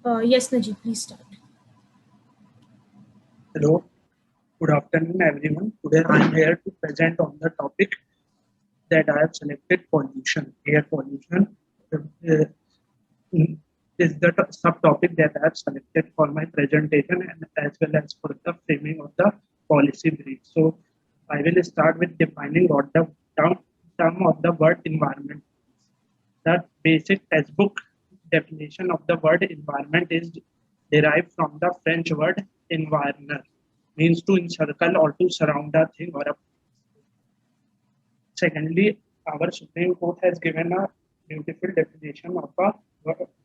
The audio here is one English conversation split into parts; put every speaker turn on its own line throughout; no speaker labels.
Yes, Najib, please start.
Hello, good afternoon, everyone. Today I am here to present on the topic that I have selected: pollution, air pollution. Uh, is the subtopic that I have selected for my presentation and as well as for the framing of the policy brief. So I will start with defining what the term of the word environment is. The basic textbook definition of the word environment is derived from the French word environner, means to encircle or to surround a thing or a place. Secondly, our Supreme Court has given a beautiful definition of a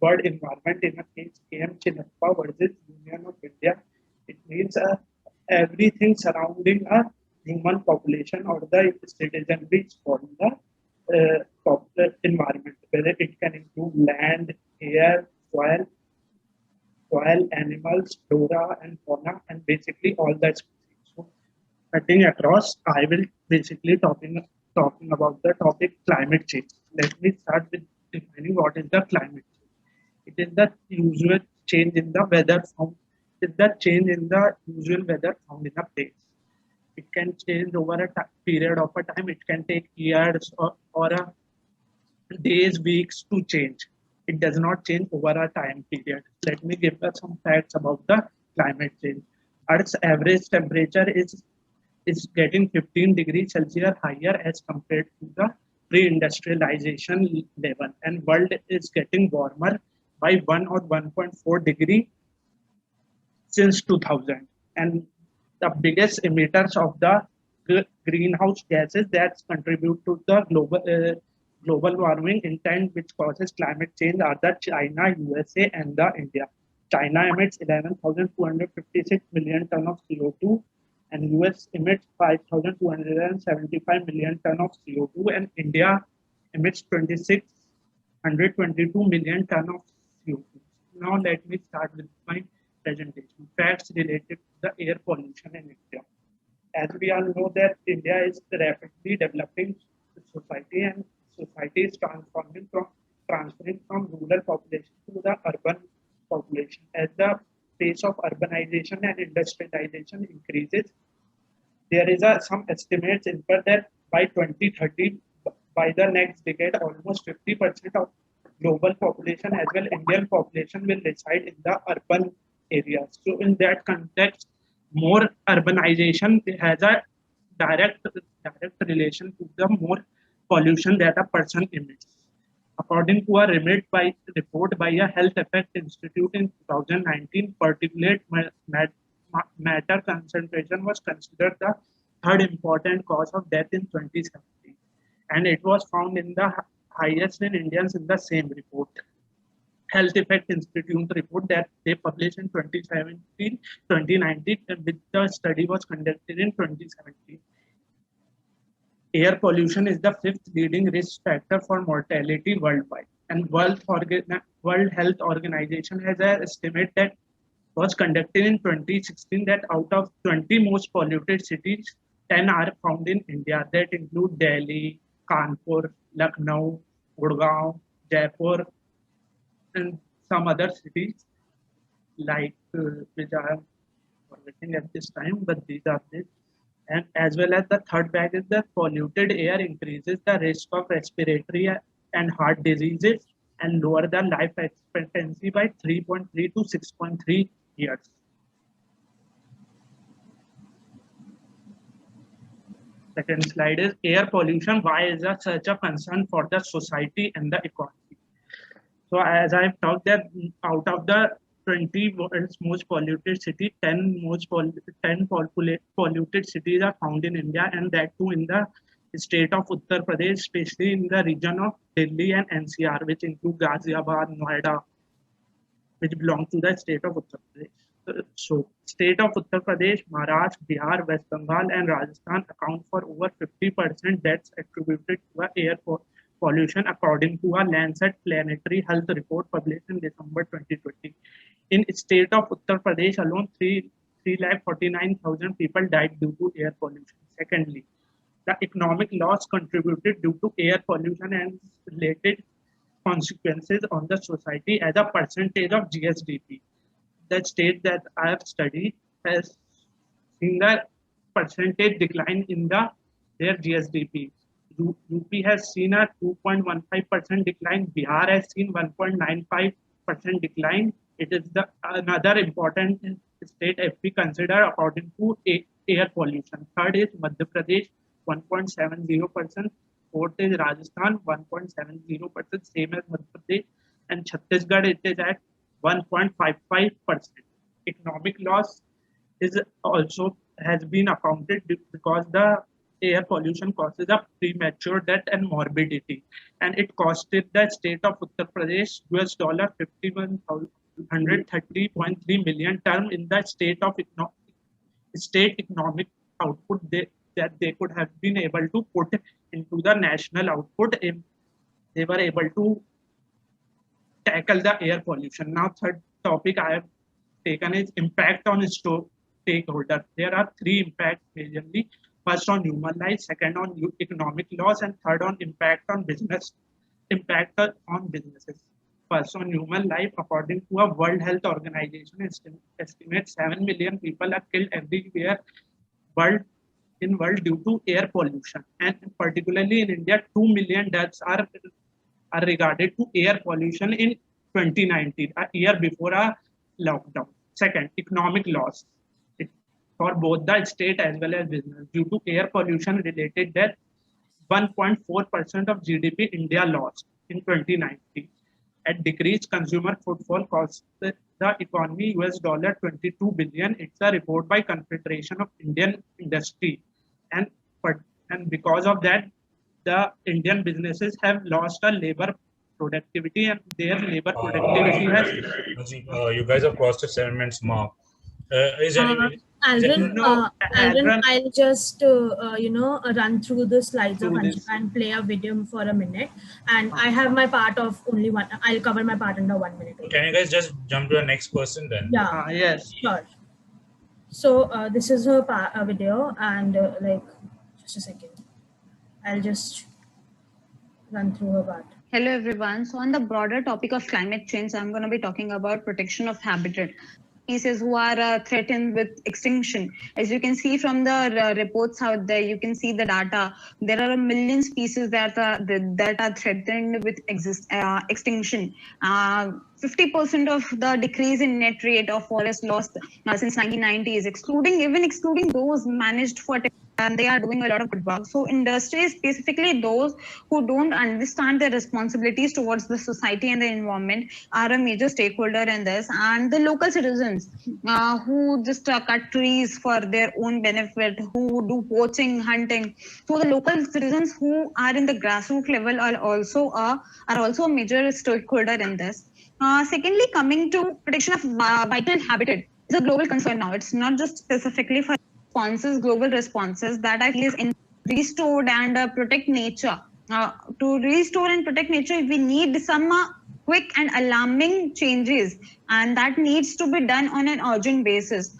word environment in a case KM Chinappa versus Union of India. It means everything surrounding a human population or the citizenry is called the environment, whether it can include land, air, soil, animals, flora, and fauna, and basically all that species. So, cutting across, I will basically talking about the topic climate change. Let me start with defining what is the climate change. It is the usual change in the weather found. It is the change in the usual weather found in a place. It can change over a period of a time. It can take years or a days, weeks to change. It does not change over a time period. Let me give us some facts about the climate change. Earth's average temperature is getting 15 degrees Celsius higher as compared to the pre-industrialization level, and world is getting warmer by 1 or 1.4 degree since 2000. And the biggest emitters of the greenhouse gases that contribute to the global warming intent, which causes climate change, are the China, USA, and the India. China emits 11,256 million ton of CO2, and US emits 5,275 million ton of CO2, and India emits 2,622 million ton of CO2. Now let me start with my presentation. Facts related to the air pollution in India. As we all know that India is rapidly developing society, and society is transferring from rural population to the urban population. As the pace of urbanization and industrialization increases, there is some estimates infer that by 2030, by the next decade, almost 50% of global population as well Indian population will reside in the urban areas. So in that context, more urbanization has a direct relation to the more pollution that a person emits. According to a report by a Health Effect Institute in 2019, particulate matter concentration was considered the third important cause of death in 2017, and it was found in the highest in Indians in the same report. Health Effect Institute report that they published in 2017, 2019, with the study was conducted in 2017. Air pollution is the fifth leading risk factor for mortality worldwide. And World Health Organization has an estimate that was conducted in 2016 that out of 20 most polluted cities, 10 are found in India. That include Delhi, Kanpur, Lucknow, Gurgaon, Jaipur, and some other cities like which I am forgetting at this time, but these are this. And as well as the third bag is that polluted air increases the risk of respiratory and heart diseases and lower the life expectancy by 3.3 to 6.3 years. Second slide is air pollution. Why is that such a concern for the society and the economy? So as I've talked that out of the 20 world's most polluted cities, 10 polluted cities are found in India, and that too in the state of Uttar Pradesh, especially in the region of Delhi and NCR, which include Ghaziabad, Noida, which belong to the state of Uttar Pradesh. So, state of Uttar Pradesh, Maharashtra, Bihar, West Bengal, and Rajasthan account for over 50% deaths attributed to air pollution, according to a Lancet Planetary Health report published in December 2020. In state of Uttar Pradesh alone, 3,49,000 people died due to air pollution. Secondly, the economic loss contributed due to air pollution and related consequences on the society as a percentage of GSDP. The state that I have studied has seen the percentage decline in their GSDP. UP has seen a 2.15% decline. Bihar has seen 1.95% decline. It is the another important state if we consider according to air pollution. Third is Madhya Pradesh, 1.70%. Fourth is Rajasthan, 1.70%, same as Madhya Pradesh. And Chhattisgarh, it is at 1.55%. Economic loss is also has been accounted because the air pollution causes a premature death and morbidity, and it costed the state of Uttar Pradesh US dollar 51,130.3 million term in the state economic output that they could have been able to put into the national output if they were able to tackle the air pollution. Now, third topic I have taken is impact on stakeholder. There are three impacts majorly. First on human life, second on economic loss, and third on impact on business. Impact on businesses. First on human life, according to a World Health Organization, estimates 7 million people are killed every year world due to air pollution, and particularly in India, 2 million deaths are regarded to air pollution in 2019, a year before a lockdown. Second, economic loss for both the state as well as business due to air pollution related death. 1.4% of GDP India lost in 2019. At decreased consumer footfall cost the economy US dollar 22 billion. It's a report by Confederation of Indian Industry, and because of that, the Indian businesses have lost a labor productivity, and their labor productivity has.
You guys have crossed the 7 minutes mark. Is any
Aldrin,
No, Aldrin,
I'll just run through the slides of Anshika and play a video for a minute. And I have my part of only one. I'll cover my part under 1 minute.
Can you guys just jump to the next person then?
Yeah.
yes.
Sure. So this is her video, and just a second. I'll just run through her part.
Hello everyone. So on the broader topic of climate change, I'm going to be talking about protection of habitat. Species who are threatened with extinction. As you can see from the reports out there, you can see the data. There are a million species that are threatened with extinction. 50% of the decrease in net rate of forest loss since 1990s, excluding those managed for and they are doing a lot of good work. So industries, specifically those who don't understand their responsibilities towards the society and the environment, are a major stakeholder in this. And the local citizens who just cut trees for their own benefit, who do poaching, hunting. So the local citizens who are in the grassroots level are also a major stakeholder in this. Secondly, coming to protection of vital habitat, is a global concern now. It's not just specifically for global responses that I feel is in restored and protect nature. To restore and protect nature, we need some quick and alarming changes, and that needs to be done on an urgent basis.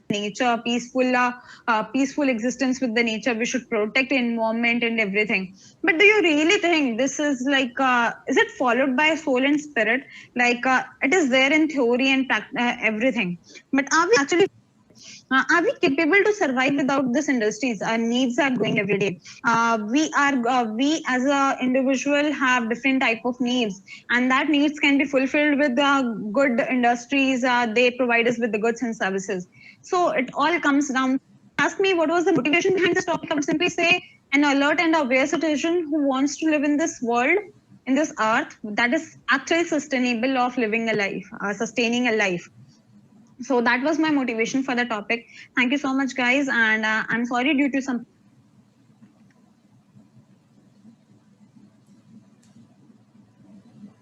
Nature, peaceful existence with the nature. We should protect the environment and everything. But do you really think this is is it followed by soul and spirit? It is there in theory and everything. But are we actually are we capable to survive without this industries? Our needs are growing every day. We as a individual have different type of needs, and that needs can be fulfilled with good industries. They provide us with the goods and services. So it all comes down. Ask me what was the motivation behind this topic. I would simply say an alert and aware citizen who wants to live in this world, in this earth, that is actually sustainable of living a life, sustaining a life. So that was my motivation for the topic. Thank you so much, guys. And I'm sorry due to some.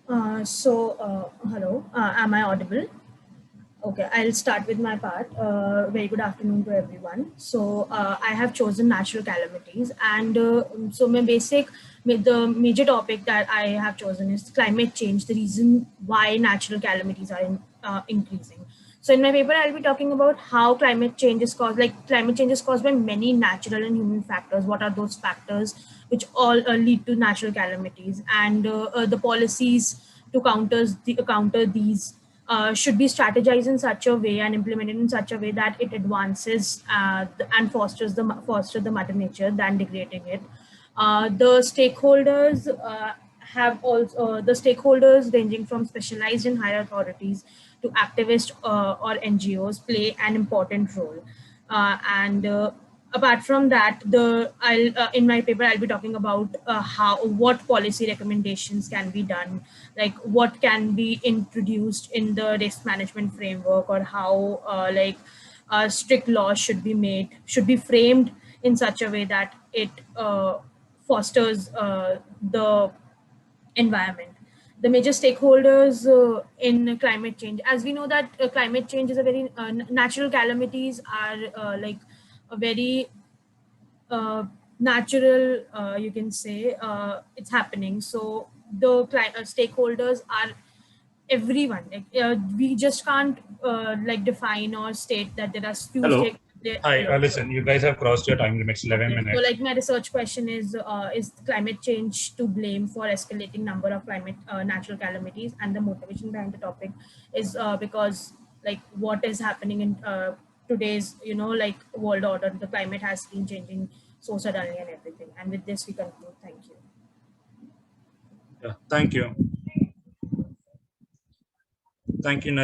Hello, am I audible? Okay, I'll start with my part. Very good afternoon to everyone. So I have chosen natural calamities, and so the major topic that I have chosen is climate change, the reason why natural calamities are increasing. So in my paper, I'll be talking about how climate change is caused by many natural and human factors. What are those factors which all lead to natural calamities, and the policies to counter these should be strategized in such a way and implemented in such a way that it advances and foster the mother nature than degrading it. The stakeholders have also the stakeholders ranging from specialized and higher authorities to activists or NGOs play an important role. And apart from that, I'll in my paper I'll be talking about what policy recommendations can be done, like what can be introduced in the risk management framework, or how strict laws should be framed in such a way that it fosters the environment. The major stakeholders in climate change, as we know that climate change is a very natural calamities are like a very natural, you can say, it's happening. So the stakeholders are everyone. Like, we just can't like define or state that there are few
Hello.
stakeholders.
Hi,
Hello.
listen, you guys have crossed your time limits, 11
Okay.
minutes.
So, like, my research question is climate change to blame for escalating number of climate natural calamities? And the motivation behind the topic is because, like, what is happening in today's, like, world order? The climate has been changing so suddenly and everything. And with this, we conclude. Thank you.
Yeah, thank you. Thank you, Najib.